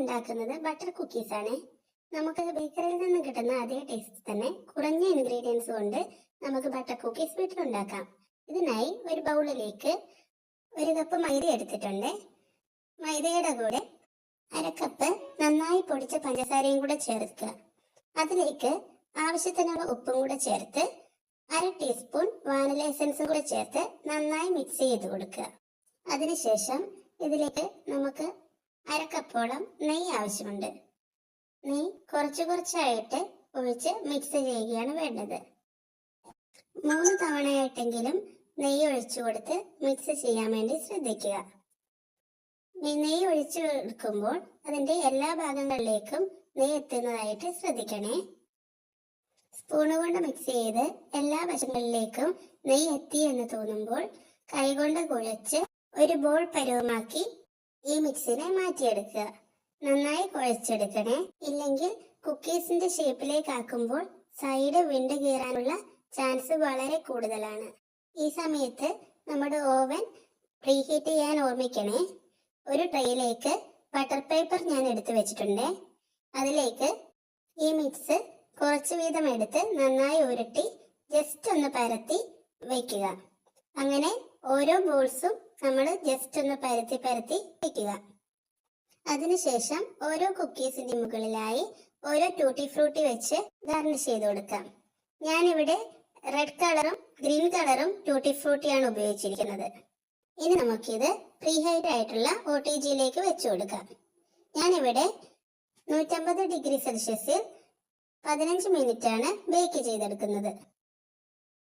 ഉണ്ടാക്കുന്നത് butter cookies ആണ്. നമുക്ക് ബേക്കറിയിൽ നിന്ന് കിട്ടുന്ന അതേ ടേസ്റ്റ് തന്നെ കുറഞ്ഞ ഇൻഗ്രീഡിയൻസ് കൊണ്ട് നമുക്ക് ബട്ടർ കുക്കീസ് വീട്ടിലുണ്ടാക്കാം. ഇതിനായി ഒരു ബൗളിലേക്ക് 1 കപ്പ് മൈദ എടുത്തിട്ടുണ്ട്. മൈദയുടെ കൂടെ 1/2 കപ്പ് നന്നായി പൊടിച്ച പഞ്ചസാരയും കൂടെ ചേർക്കുക. അതിലേക്ക് ആവശ്യത്തിനുള്ള ഉപ്പും കൂടെ ചേർത്ത് 1/2 ടീസ്പൂൺ വാനില എസൻസും കൂടെ ചേർത്ത് നന്നായി മിക്സ് ചെയ്ത് കൊടുക്കുക. അതിനുശേഷം ഇതിലേക്ക് നമുക്ക് 1/2 കപ്പോളം നെയ്യ് ആവശ്യമുണ്ട്. നെയ്യ് കുറച്ചായിട്ട് ഒഴിച്ച് മിക്സ് ചെയ്യുകയാണ് വേണ്ടത്. 3 തവണയായിട്ടെങ്കിലും നെയ്യ് ഒഴിച്ചു കൊടുത്ത് മിക്സ് ചെയ്യാൻ വേണ്ടി ശ്രദ്ധിക്കുക. നെയ്യ് ഒഴിച്ചു എടുക്കുമ്പോൾ അതിന്റെ എല്ലാ ഭാഗങ്ങളിലേക്കും നെയ്യ് എത്തുന്നതായിട്ട് ശ്രദ്ധിക്കണേ. സ്പൂണ് കൊണ്ട് മിക്സ് ചെയ്ത് എല്ലാ വശങ്ങളിലേക്കും നെയ്യ് എത്തി എന്ന് തോന്നുമ്പോൾ കൈകൊണ്ട് കുഴച്ച് ഒരു ബോൾ പരുവമാക്കി ഈ മിക്സിനെ മാറ്റിയെടുക്കുക. നന്നായി കുഴച്ചെടുക്കണേ, ഇല്ലെങ്കിൽ കുക്കീസിന്റെ ഷേപ്പിലേക്ക് ആക്കുമ്പോൾ സൈഡ് വിണ്ട് കീറാനുള്ള ചാൻസ് വളരെ കൂടുതലാണ്. ഈ സമയത്ത് നമ്മുടെ ഓവൻ പ്രീഹീറ്റ് ചെയ്യാൻ ഓർമ്മിക്കണേ. ഒരു ട്രേയിലേക്ക് ബട്ടർ പേപ്പർ ഞാൻ എടുത്തു വെച്ചിട്ടുണ്ട്. അതിലേക്ക് ഈ മിക്സ് കുറച്ച് വീതം എടുത്ത് നന്നായി ഉരുട്ടി ജസ്റ്റ് ഒന്ന് പരത്തി വയ്ക്കുക. അങ്ങനെ ഓരോ ബോൾസും നമ്മൾ ജസ്റ്റ് ഒന്ന് പരത്തി വയ്ക്കുക. അതിനുശേഷം ഓരോ കുക്കീസിന്റെ മുകളിലായി ഓരോ ടൂട്ടി ഫ്രൂട്ടി വെച്ച് ഗാർണിഷ് ചെയ്ത് കൊടുക്കാം. ഞാനിവിടെ റെഡ് കളറും ഗ്രീൻ കളറും ടൂട്ടി ഫ്രൂട്ടിയാണ് ഉപയോഗിച്ചിരിക്കുന്നത്. ഇനി നമുക്കിത് പ്രീഹീറ്റ് ആയിട്ടുള്ള OTGയിലേക്ക് വെച്ചു കൊടുക്കാം. ഞാനിവിടെ 150 ഡിഗ്രി സെൽഷ്യസിൽ 15 മിനിറ്റ് ആണ് ബേക്ക് ചെയ്തെടുക്കുന്നത്.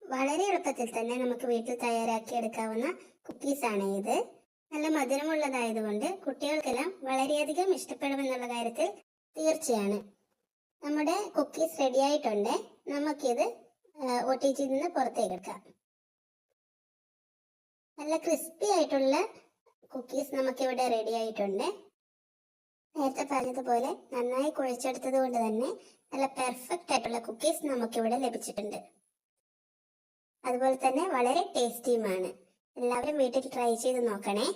വളരെ എളുപ്പത്തിൽ തന്നെ നമുക്ക് വീട്ടിൽ തയ്യാറാക്കി എടുക്കാവുന്ന കുക്കീസ് ആണ് ഇത്. നല്ല മധുരമുള്ളതായതുകൊണ്ട് കുട്ടികൾക്കെല്ലാം വളരെയധികം ഇഷ്ടപ്പെടുമെന്നുള്ള കാര്യത്തിൽ തീർച്ചയാണ്. നമ്മുടെ കുക്കീസ് റെഡി ആയിട്ടുണ്ട്. നമുക്കിത് OTGയിൽ നിന്ന് പുറത്തേക്ക് എടുക്കാം. നല്ല ക്രിസ്പി ആയിട്ടുള്ള കുക്കീസ് നമുക്കിവിടെ റെഡി ആയിട്ടുണ്ട്. നേരത്തെ പറഞ്ഞതുപോലെ നന്നായി കുഴച്ചെടുത്തത് കൊണ്ട് തന്നെ നല്ല പെർഫെക്റ്റ് ആയിട്ടുള്ള കുക്കീസ് നമുക്കിവിടെ ലഭിച്ചിട്ടുണ്ട്. അതുപോലെ തന്നെ വളരെ ടേസ്റ്റിയുമാണ്. എല്ലാവരും വീട്ടിൽ ട്രൈ ചെയ്ത് നോക്കണേ.